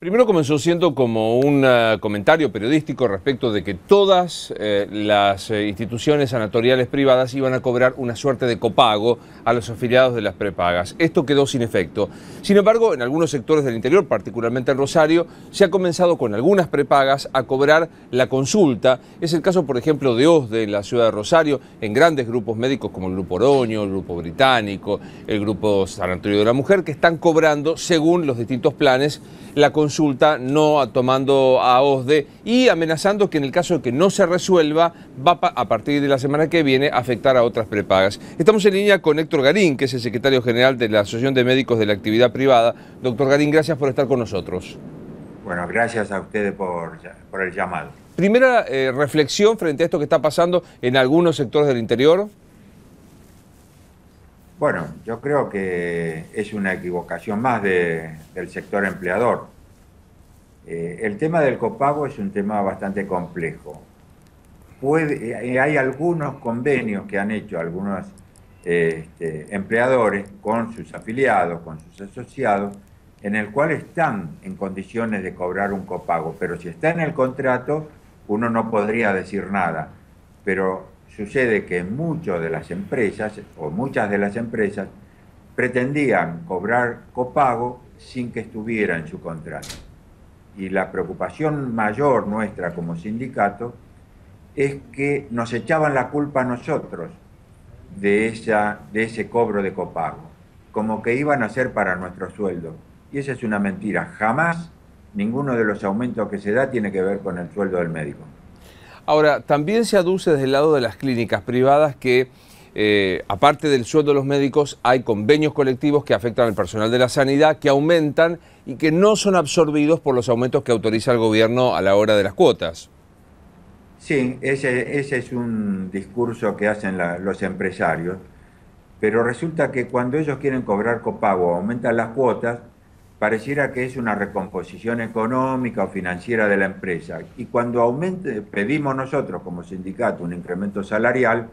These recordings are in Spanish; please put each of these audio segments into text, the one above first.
Primero comenzó siendo como un comentario periodístico respecto de que todas las instituciones sanatoriales privadas iban a cobrar una suerte de copago a los afiliados de las prepagas. Esto quedó sin efecto. Sin embargo, en algunos sectores del interior, particularmente en Rosario, se ha comenzado con algunas prepagas a cobrar la consulta. Es el caso, por ejemplo, de OSDE en la ciudad de Rosario, en grandes grupos médicos como el Grupo Oroño, el Grupo Británico, el Grupo Sanatorio de la Mujer, que están cobrando, según los distintos planes, la consulta, no tomando a OSDE y amenazando que en el caso de que no se resuelva, va a partir de la semana que viene a afectar a otras prepagas. Estamos en línea con Héctor Garín, que es el secretario general de la Asociación de Médicos de la Actividad Privada. Doctor Garín, gracias por estar con nosotros. Bueno, gracias a ustedes por el llamado. Primera reflexión frente a esto que está pasando en algunos sectores del interior. Bueno, yo creo que es una equivocación más del sector empleador. El tema del copago es un tema bastante complejo. Hay algunos convenios que han hecho algunos empleadores con sus afiliados, con sus asociados, en el cual están en condiciones de cobrar un copago, pero si está en el contrato, uno no podría decir nada. Pero sucede que muchas de las empresas pretendían cobrar copago sin que estuviera en su contrato. Y la preocupación mayor nuestra como sindicato es que nos echaban la culpa a nosotros de ese cobro de copago, como que iban a ser para nuestro sueldo. Y esa es una mentira. Jamás ninguno de los aumentos que se da tiene que ver con el sueldo del médico. Ahora, también se aduce desde el lado de las clínicas privadas que, aparte del sueldo de los médicos, hay convenios colectivos que afectan al personal de la sanidad, que aumentan y que no son absorbidos por los aumentos que autoriza el gobierno a la hora de las cuotas. Sí, ese es un discurso que hacen los empresarios, pero resulta que cuando ellos quieren cobrar copago o aumentan las cuotas, pareciera que es una recomposición económica o financiera de la empresa. Y cuando pedimos nosotros como sindicato un incremento salarial,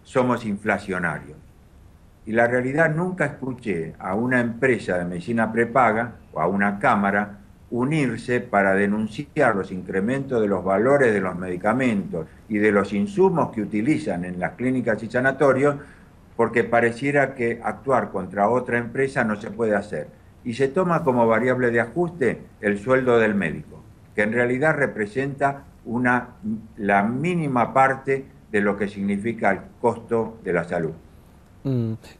somos inflacionarios. Y la realidad, nunca escuché a una empresa de medicina prepaga o a una cámara unirse para denunciar los incrementos de los valores de los medicamentos y de los insumos que utilizan en las clínicas y sanatorios, porque pareciera que actuar contra otra empresa no se puede hacer. Y se toma como variable de ajuste el sueldo del médico, que en realidad representa la mínima parte de lo que significa el costo de la salud.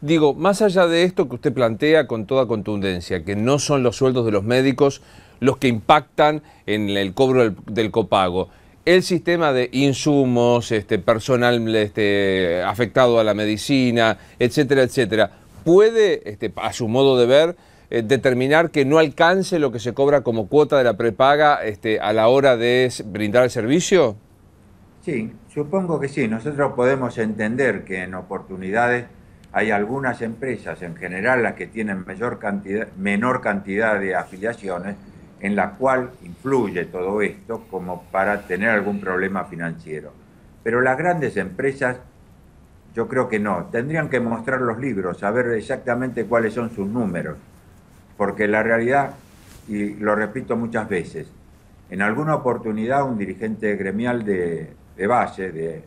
Digo, más allá de esto que usted plantea con toda contundencia, que no son los sueldos de los médicos los que impactan en el cobro del copago, el sistema de insumos, personal afectado a la medicina, etcétera, etcétera, ¿puede, a su modo de ver, determinar que no alcance lo que se cobra como cuota de la prepaga a la hora de brindar el servicio? Sí, supongo que sí. Nosotros podemos entender que en oportunidades hay algunas empresas, en general las que tienen menor cantidad de afiliaciones, en la cual influye todo esto como para tener algún problema financiero. Pero las grandes empresas, yo creo que no. Tendrían que mostrar los libros, saber exactamente cuáles son sus números. Porque la realidad, y lo repito muchas veces, en alguna oportunidad un dirigente gremial de base,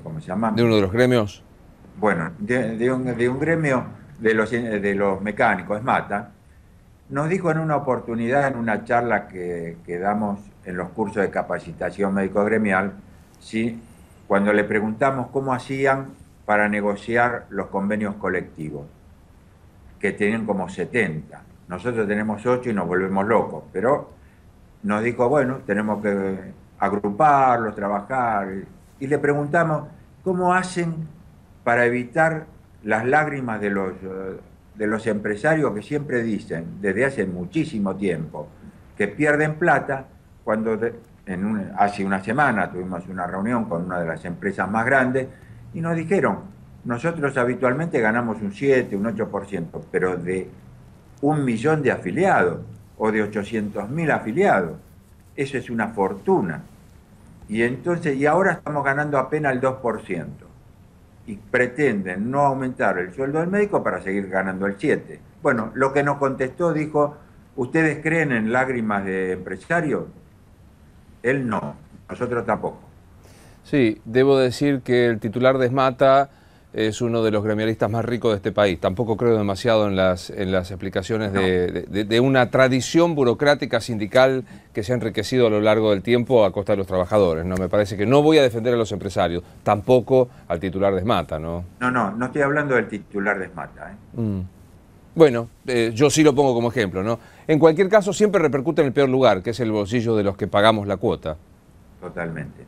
¿cómo se llama? ¿De uno de los gremios? Bueno, de un gremio de los mecánicos, ESMATA, nos dijo en una oportunidad, en una charla que damos en los cursos de capacitación médico-gremial, cuando le preguntamos cómo hacían para negociar los convenios colectivos, que tienen como 70. Nosotros tenemos 8 y nos volvemos locos, pero nos dijo, bueno, tenemos que agruparlos, trabajar. Y le preguntamos, ¿cómo hacen para evitar las lágrimas de los empresarios que siempre dicen, desde hace muchísimo tiempo, que pierden plata cuando hace una semana tuvimos una reunión con una de las empresas más grandes y nos dijeron, nosotros habitualmente ganamos un 7, un 8%, pero de 1 millón de afiliados o de 800.000 afiliados, eso es una fortuna. Y ahora estamos ganando apenas el 2%. Y pretenden no aumentar el sueldo del médico para seguir ganando el 7%. Bueno, lo que nos contestó dijo, ¿ustedes creen en lágrimas de empresarios? Él no, nosotros tampoco. Sí, debo decir que el titular de ESMATA es uno de los gremialistas más ricos de este país. Tampoco creo demasiado en las explicaciones No. de una tradición burocrática sindical que se ha enriquecido a lo largo del tiempo a costa de los trabajadores, ¿no? Me parece que no voy a defender a los empresarios, tampoco al titular de ESMATA, ¿no? No estoy hablando del titular de ESMATA, ¿eh? Bueno, yo sí lo pongo como ejemplo, ¿no? En cualquier caso, siempre repercute en el peor lugar, que es el bolsillo de los que pagamos la cuota. Totalmente.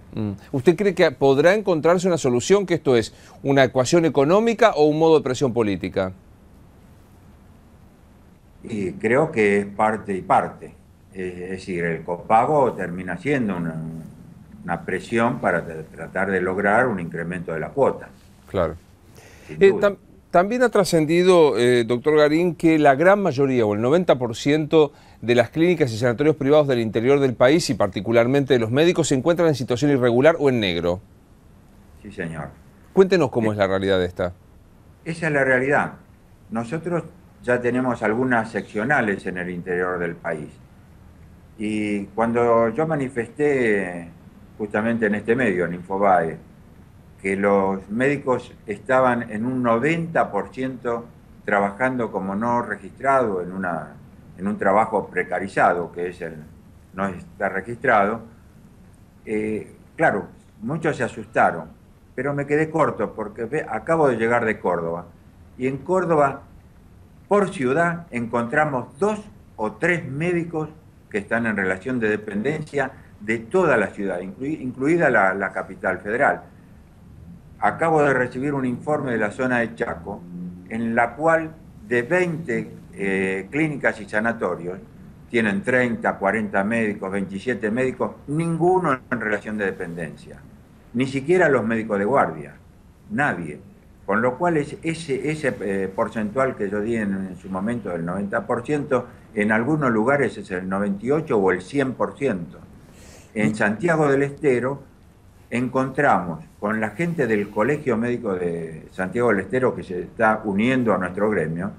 ¿Usted cree que podrá encontrarse una solución, que esto es una ecuación económica o un modo de presión política? Y creo que es parte y parte. Es decir, el copago termina siendo una presión para tratar de lograr un incremento de la cuota. Claro. Sin duda. También ha trascendido, doctor Garín, que la gran mayoría o el 90% de las clínicas y sanatorios privados del interior del país y particularmente de los médicos se encuentran en situación irregular o en negro. Sí, señor. Cuéntenos cómo es la realidad de esta. Esa es la realidad. Nosotros ya tenemos algunas seccionales en el interior del país. Y cuando yo manifesté justamente en este medio, en Infobae, que los médicos estaban en un 90% trabajando como no registrado en un trabajo precarizado, que es el no estar registrado, claro, muchos se asustaron, pero me quedé corto porque acabo de llegar de Córdoba y en Córdoba, por ciudad, encontramos 2 o 3 médicos que están en relación de dependencia de toda la ciudad, incluida la capital federal. Acabo de recibir un informe de la zona de Chaco, en la cual de 20 clínicas y sanatorios, tienen 30, 40 médicos, 27 médicos, ninguno en relación de dependencia. Ni siquiera los médicos de guardia, nadie. Con lo cual ese porcentual que yo di en su momento del 90%, en algunos lugares es el 98 o el 100%. En Santiago del Estero encontramos con la gente del Colegio Médico de Santiago del Estero, que se está uniendo a nuestro gremio,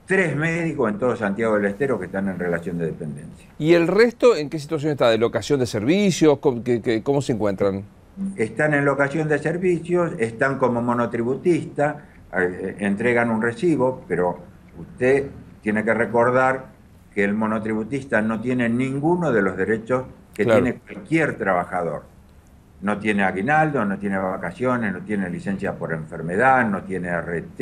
3 médicos en todo Santiago del Estero que están en relación de dependencia. ¿Y el resto en qué situación está? ¿De locación de servicios? ¿Cómo se encuentran? Están en locación de servicios, están como monotributista, entregan un recibo, pero usted tiene que recordar que el monotributista no tiene ninguno de los derechos que tiene cualquier trabajador. No tiene aguinaldo, no tiene vacaciones, no tiene licencia por enfermedad, no tiene RT,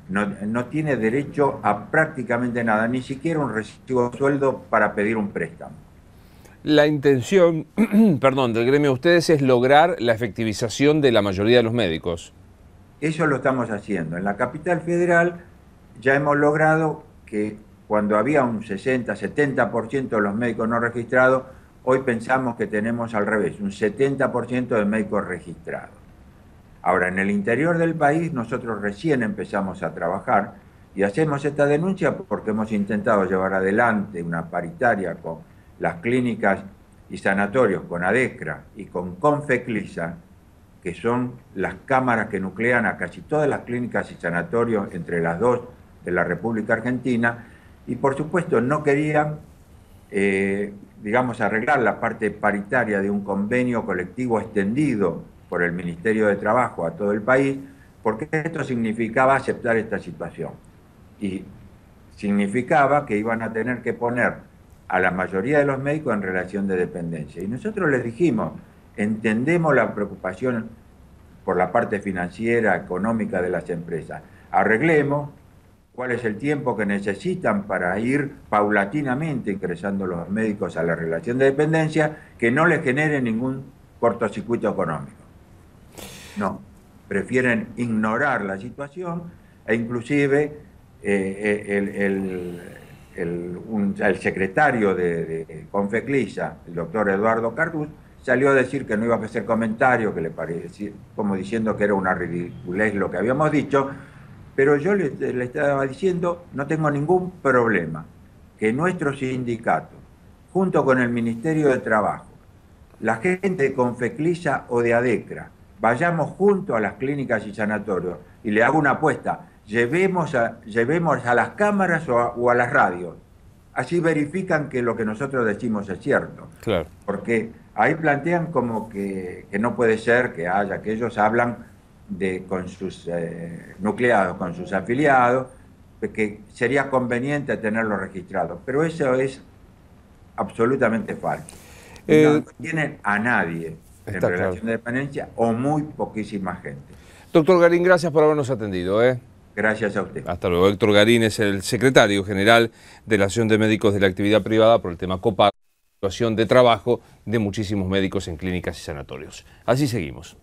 no tiene derecho a prácticamente nada, ni siquiera un recibo de sueldo para pedir un préstamo. La intención, perdón, del gremio de ustedes es lograr la efectivización de la mayoría de los médicos. Eso lo estamos haciendo. En la capital federal ya hemos logrado que cuando había un 60-70% de los médicos no registrados, hoy pensamos que tenemos al revés, un 70% de médicos registrados. Ahora, en el interior del país nosotros recién empezamos a trabajar y hacemos esta denuncia porque hemos intentado llevar adelante una paritaria con las clínicas y sanatorios, con ADECRA y con Confeclisa, que son las cámaras que nuclean a casi todas las clínicas y sanatorios entre las dos de la República Argentina, y por supuesto no querían, digamos, arreglar la parte paritaria de un convenio colectivo extendido por el Ministerio de Trabajo a todo el país, porque esto significaba aceptar esta situación. Y significaba que iban a tener que poner a la mayoría de los médicos en relación de dependencia. Y nosotros les dijimos, entendemos la preocupación por la parte financiera, económica de las empresas. Arreglemos cuál es el tiempo que necesitan para ir paulatinamente ingresando los médicos a la relación de dependencia, que no les genere ningún cortocircuito económico. No, prefieren ignorar la situación e inclusive el secretario de Confeclisa, el doctor Eduardo Carduz, salió a decir que no iba a hacer comentarios, que le parecía, como diciendo que era una ridiculez lo que habíamos dicho, pero yo le estaba diciendo, no tengo ningún problema, que nuestro sindicato, junto con el Ministerio de Trabajo, la gente de Confeclisa o de ADECRA, vayamos junto a las clínicas y sanatorios, y le hago una apuesta, llevemos a las cámaras o a las radios. Así verifican que lo que nosotros decimos es cierto. Claro. Porque ahí plantean como que no puede ser que ellos hablan con sus nucleados, con sus afiliados, que sería conveniente tenerlos registrados. Pero eso es absolutamente falso. No tienen a nadie en relación de dependencia o muy poquísima gente. Doctor Garín, gracias por habernos atendido. Gracias a usted. Hasta luego. Héctor Garín es el secretario general de la Asociación de Médicos de la Actividad Privada por el tema copago, situación de trabajo de muchísimos médicos en clínicas y sanatorios. Así seguimos.